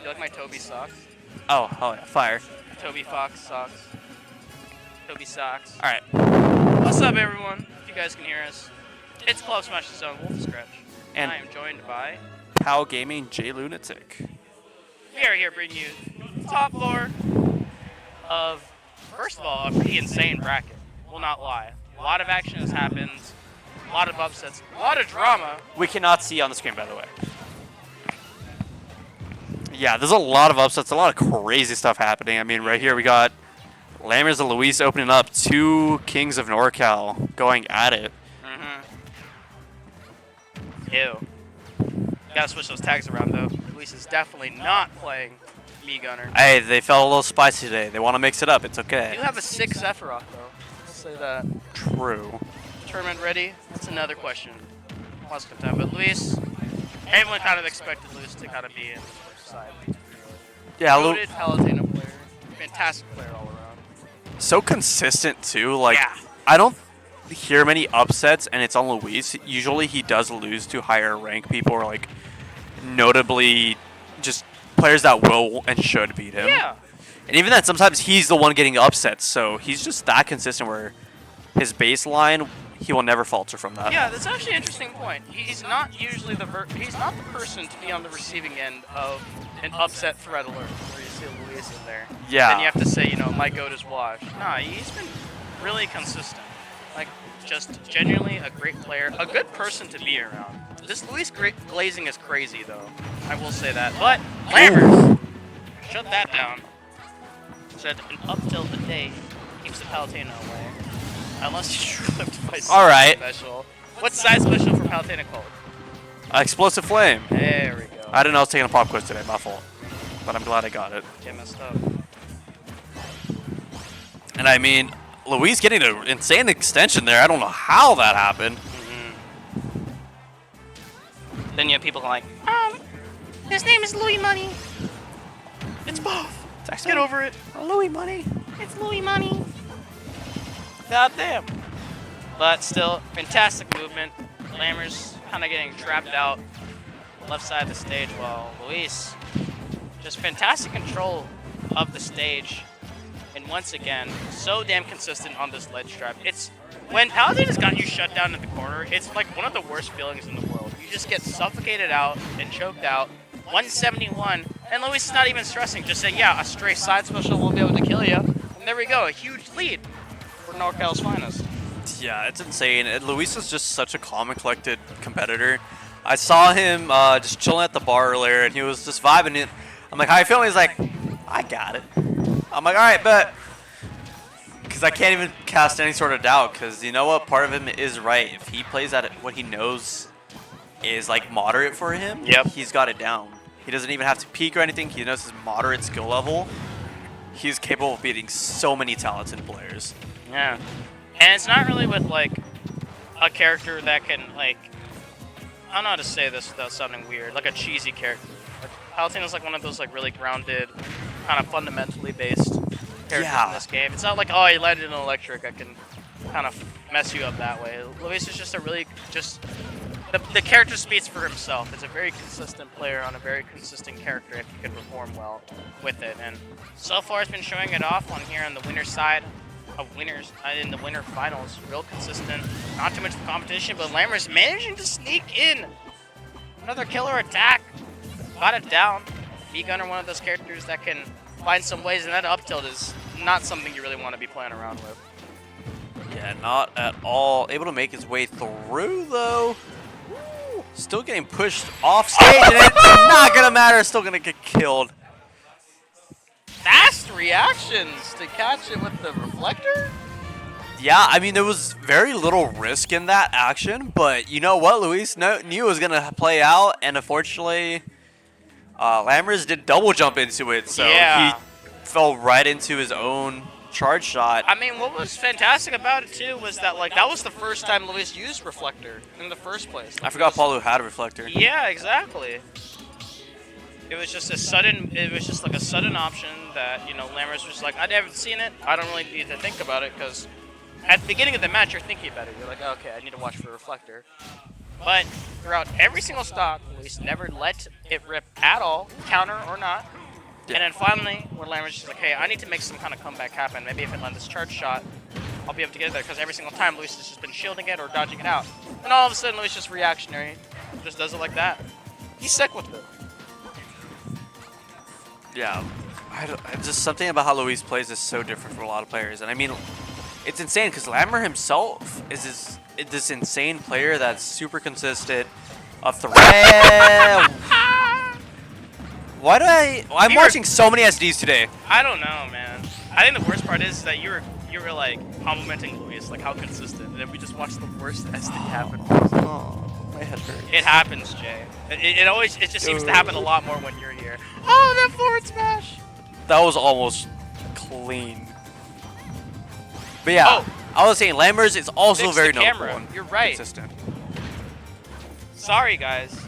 you like my Toby socks? Oh, yeah, fire. Toby Fox socks. Toby socks. All right. What's up, everyone? If you guys can hear us, it's Club Smash the Zone Wolf Scratch. And I am joined by Pal Gaming J Lunatic. We are here bringing you the top four of, first of all, a pretty insane bracket. Will not lie. A lot of action has happened. A lot of upsets. A lot of drama. We cannot see on the screen, by the way. Yeah, there's a lot of upsets, a lot of crazy stuff happening. I mean, right here we got Lammers and Luis opening up, two Kings of NorCal going at it. Ew. Gotta switch those tags around, though. Luis is definitely not playing Me Gunner. Hey, they felt a little spicy today. They want to mix it up. It's okay. You have a 6 Sephiroth, though. I'll say that. True. Tournament ready? That's another question. Lots of time. But Luis, everyone kind of expected Luis to kind of be in the first side. Yeah, Loaded Palutena player. Fantastic player all around. so consistent, too. Like, Yeah. I don't hear many upsets, and it's on Luis. Usually he does lose to higher rank people, or like notably just players that will and should beat him. Yeah. And even then, sometimes he's the one getting upset, so he's just that consistent where his baseline, he will never falter from that. Yeah, that's actually an interesting point. He's not usually he's not the person to be on the receiving end of an upset threat alert where you see Luis in there. Yeah. Then you have to say, you know, my goat is washed. Nah, he's been really consistent. Like, just genuinely a great player, a good person to be around. This Luis glazing is crazy, though. I will say that. But Lammers, shut that down. Said an up tilt a day keeps the Palutena away. Unless you tripped by All right. special. What's side special for Palutena called? Explosive Flame. There we go. I didn't know I was taking a pop quiz today, my fault. But I'm glad I got it. Get messed up. And I mean, Luis getting an insane extension there. I don't know how that happened. Then you have people like, his name is Louis Money. It's both. Get over it. Louis Money. It's Louis Money. God damn. But still, fantastic movement. Lammers kind of getting trapped out left side of the stage while Luis just fantastic control of the stage. And once again, so damn consistent on this ledge trap. It's when Palutena's got you shut down in the corner, it's like one of the worst feelings in the world. You just get suffocated out and choked out. 171, and Luis is not even stressing. Just saying, yeah, a stray side special will be able to kill you. And there we go, a huge lead for NorCal's finest. Yeah, it's insane. And Luis is just such a calm and collected competitor. I saw him just chilling at the bar earlier, and he was just vibing it. I'm like, how you feeling? He's like, I got it. I'm like, all right, bet. Because I can't even cast any sort of doubt, because you know what? Part of him is right. If he plays at what he knows is like moderate for him, Yep. He's got it down. He doesn't even have to peak or anything. He knows his moderate skill level. He's capable of beating so many talented players. Yeah. And it's not really with, like, a character that can, like, I don't know how to say this without sounding weird, like a cheesy character. Like, Palutena's like one of those, like, really grounded, kind of fundamentally based characters in this game. It's not like, oh, you landed an electric, I can kind of mess you up that way. Luis is just a really, the character speaks for himself. It's a very consistent player on a very consistent character if he can perform well with it. And so far, it's been showing it off on here on the winner's side of winners in the winter finals. Real consistent, not too much competition, but Lammers managing to sneak in another killer attack. Got it down. B-Gunner, one of those characters that can find some ways, and that up tilt is not something you really want to be playing around with. Yeah, not at all. Able to make his way through, though. Still getting pushed off stage, and it's not going to matter. Still going to get killed. Fast reactions to catch it with the reflector? Yeah, I mean, there was very little risk in that action, but you know what, Luis knew it was going to play out, and unfortunately, Lammers did double jump into it, so he fell right into his own charge shot. I mean, what was fantastic about it, too, was that, like, that was the first time Luis used reflector in the first place. I forgot Palu had a reflector. Yeah, exactly. It was just like a sudden option that, you know, Lammers was like, I haven't seen it. I don't really need to think about it, because at the beginning of the match, you're thinking about it. You're like, okay, I need to watch for a reflector. But throughout every single stock, Luis never let it rip at all, counter or not. And then finally, where Lammers is like, hey, I need to make some kind of comeback happen. Maybe if I land this charge shot, I'll be able to get it there. Because every single time, Luis has just been shielding it or dodging it out. And all of a sudden, Luis just reactionary. Just does it like that. He's sick with it. Yeah. Just something about how Luis plays is so different from a lot of players. And I mean, it's insane because Lammer himself is this insane player that's super consistent, a threat. Why do I'm watching so many SDs today. I don't know, man. I think the worst part is that you were like complimenting Luis, like how consistent, and then we just watched the worst SD happen. Oh, my head hurts. It happens, Jay. It just seems to happen a lot more when you're here. Oh, that forward smash! That was almost clean. But yeah, I was saying Lammers is also very notable. Camera. You're right. Consistent. Sorry, guys.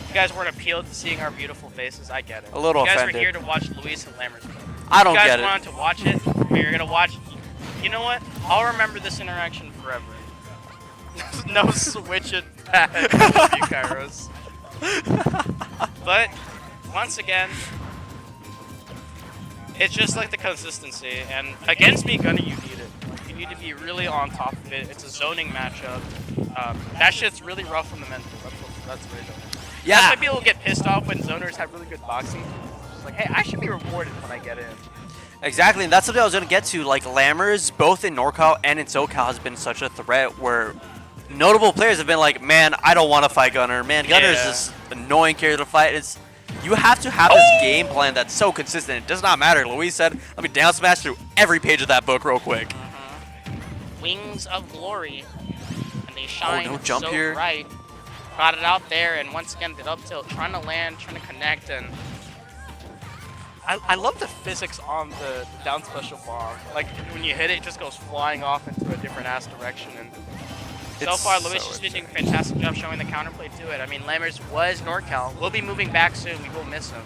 You guys weren't appealed to seeing our beautiful faces. I get it. A little You guys offended. were here to watch Luis and Lammers. I don't get it. You guys wanted to watch it, but you're gonna watch. You know what? I'll remember this interaction forever. No switching back, you Kairos. But once again, it's just like the consistency. And against me, Gunner, you need it. You need to be really on top of it. It's a zoning matchup. That shit's really rough on the mental. That's really dope. Yeah. That's why people get pissed off when zoners have really good boxing. It's like, hey, I should be rewarded when I get in. Exactly, and that's something I was going to get to. Like, Lammers, both in NorCal and in SoCal, has been such a threat where notable players have been like, man, I don't want to fight Gunner. Man, Gunner is this annoying character to fight. You have to have this game plan that's so consistent. It does not matter. Luis said, let me down smash through every page of that book real quick. Wings of glory. And they shine no jump so here. bright. Got it out there, and once again, the up tilt, trying to land, trying to connect, and I love the physics on the down special bomb. Like, when you hit it, it just goes flying off into a different ass direction. And so far, Luis has been doing a fantastic job showing the counterplay to it. I mean, Lammers was NorCal. We'll be moving back soon. We will miss him.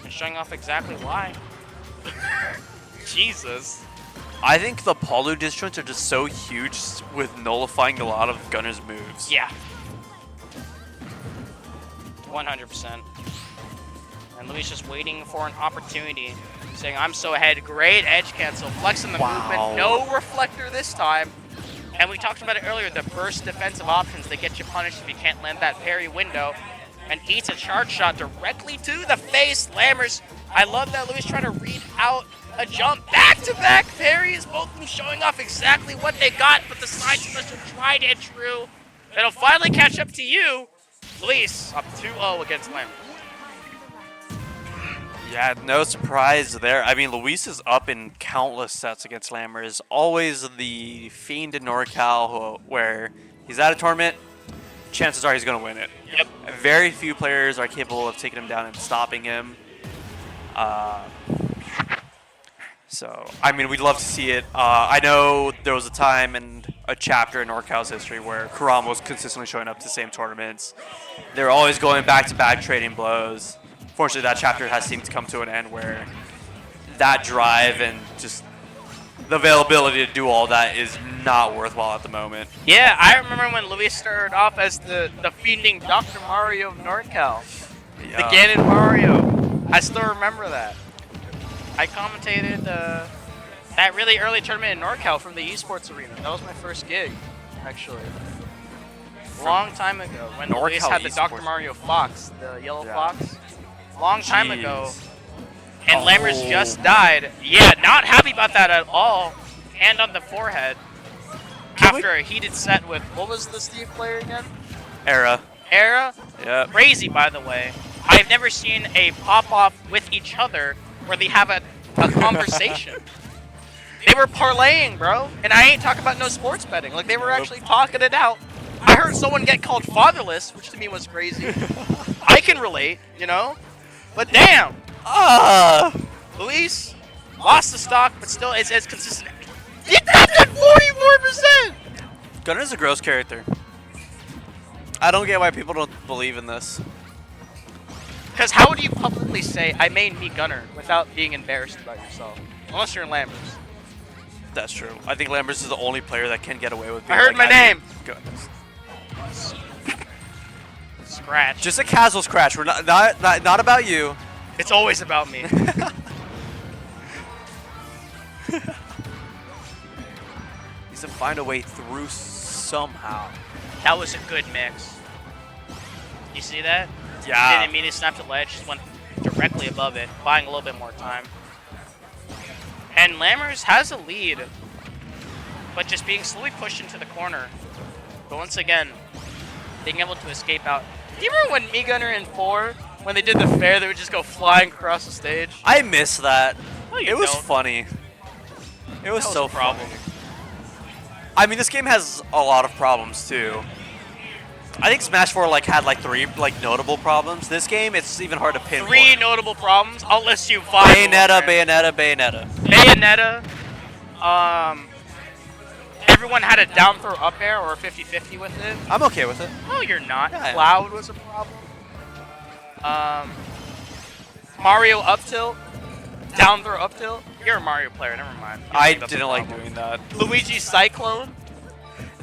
And showing off exactly why. Jesus. I think the Palu disjoints are just so huge with nullifying a lot of Gunner's moves. Yeah. 100%. And Luis just waiting for an opportunity, saying, I'm so ahead. Great edge cancel, flexing the movement, no reflector this time. And we talked about it earlier, the burst defensive options, they get you punished if you can't land that parry window. And eats a charge shot directly to the face. Lammers, I love that Luis trying to read out a jump. Back-to-back parries, both of them showing off exactly what they got, but the side special tried and true. It'll finally catch up to you. Luis up 2-0 against Lammers. Yeah, no surprise there. I mean, Luis is up in countless sets against Lammers. Always the fiend in NorCal where he's at a tournament, chances are he's going to win it. Yep. Very few players are capable of taking him down and stopping him. So, I mean, we'd love to see it. I know there was a time in a chapter in NorCal's history where Karam was consistently showing up to the same tournaments. They were always going back-to-back trading blows. Fortunately, that chapter has seemed to come to an end where that drive and just the availability to do all that is not worthwhile at the moment. Yeah, I remember when Luis started off as the fiending Dr. Mario of NorCal. Yeah. The Ganon Mario. I still remember that. I commentated that really early tournament in NorCal from the esports arena. That was my first gig, actually. Long time ago, when Luis had the Dr. Mario Fox, the yellow fox. Long time ago. And Lammers just died. Yeah, not happy about that at all. Hand on the forehead. After a heated set with, what was the Steve player again? LRA. LRA? Yep. Crazy, by the way. I've never seen a pop-off with each other where they have a conversation. They were parlaying, bro. And I ain't talking about no sports betting. Like, they were actually talking it out. I heard someone get called fatherless, which to me was crazy. I can relate, you know? But damn! Luis lost the stock, but still is as consistent. Get that at 44%! Gunner's a gross character. I don't get why people don't believe in this. Because how would you publicly say, I made me Gunner, without being embarrassed about yourself? Unless you're in Lammers. That's true. I think Lammers is the only player that can get away with being I heard like, my name! Goodness. Scratch. Just a casual scratch. We're not about you. It's always about me. He's to find a way through somehow. That was a good mix. You see that? Yeah. Didn't immediately snap the ledge, just went directly above it, buying a little bit more time. And Lammers has a lead, but just being slowly pushed into the corner. But once again, being able to escape out. Do you remember when Me Gunner in 4, when they did the fair, they would just go flying across the stage? I miss that. No, you It was don't. funny. It was That was so a problem. funny. I mean, this game has a lot of problems too. I think Smash 4 had 3 notable problems. This game, it's even hard to pinpoint. 3 notable problems. I'll list you 5. Bayonetta, Bayonetta, Bayonetta. Bayonetta. Everyone had a down throw up air or a 50-50 with it. I'm okay with it. No, you're not. Yeah, I am. Cloud was a problem. Mario up tilt. Down throw up tilt. You're a Mario player. Never mind. You don't I think that's a didn't like problem. doing that. Luigi Cyclone.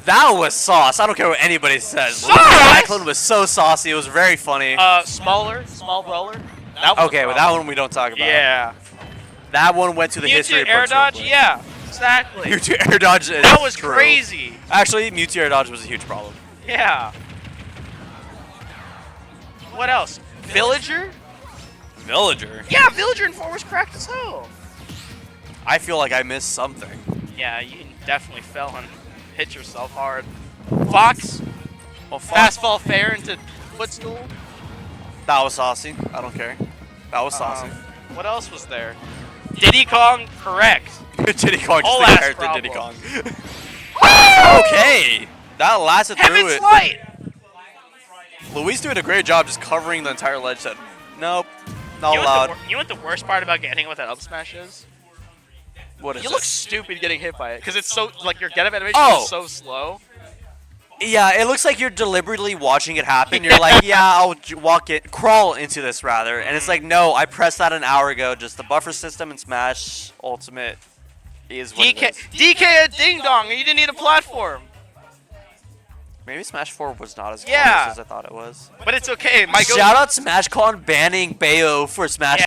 That was sauce. I don't care what anybody says. Sauce! Cyclone was so saucy. It was very funny. Small roller. That was Okay, a well, that problem. one we don't talk about. Yeah. That one went to the history Mewtwo of air Pro dodge. Tour. Yeah. Exactly. Mewtwo air dodge is That was true. crazy. Actually, Mewtwo air dodge was a huge problem. Yeah. What else? Villager? Villager? Yeah, Villager in 4 was cracked as hell. I feel like I missed something. Yeah, you definitely fell and hit yourself hard. Fox? Well, Fast fall fair into footstool? That was saucy. I don't care. That was saucy. What else was there? Diddy Kong, correct. Diddy Kong, just Whole the ass character Diddy Kong. problem. Okay. That lasted through Heaven's it. Light! Luis doing a great job just covering the entire ledge set. Nope. Not You know allowed. what the worst part about getting hit with that up smash is? What is You it? look stupid getting hit by it because it's so your get up animation Oh. is so slow. Yeah, it looks like you're deliberately watching it happen. You're like, yeah, I'll crawl into this rather. And it's like, no, I pressed that an hour ago. Just the buffer system in Smash Ultimate is what it is. DK a ding dong, and you didn't need a platform. Maybe Smash 4 was not as Yeah. close as I thought it was. But it's okay. My Shout out SmashCon banning Bayo for Smash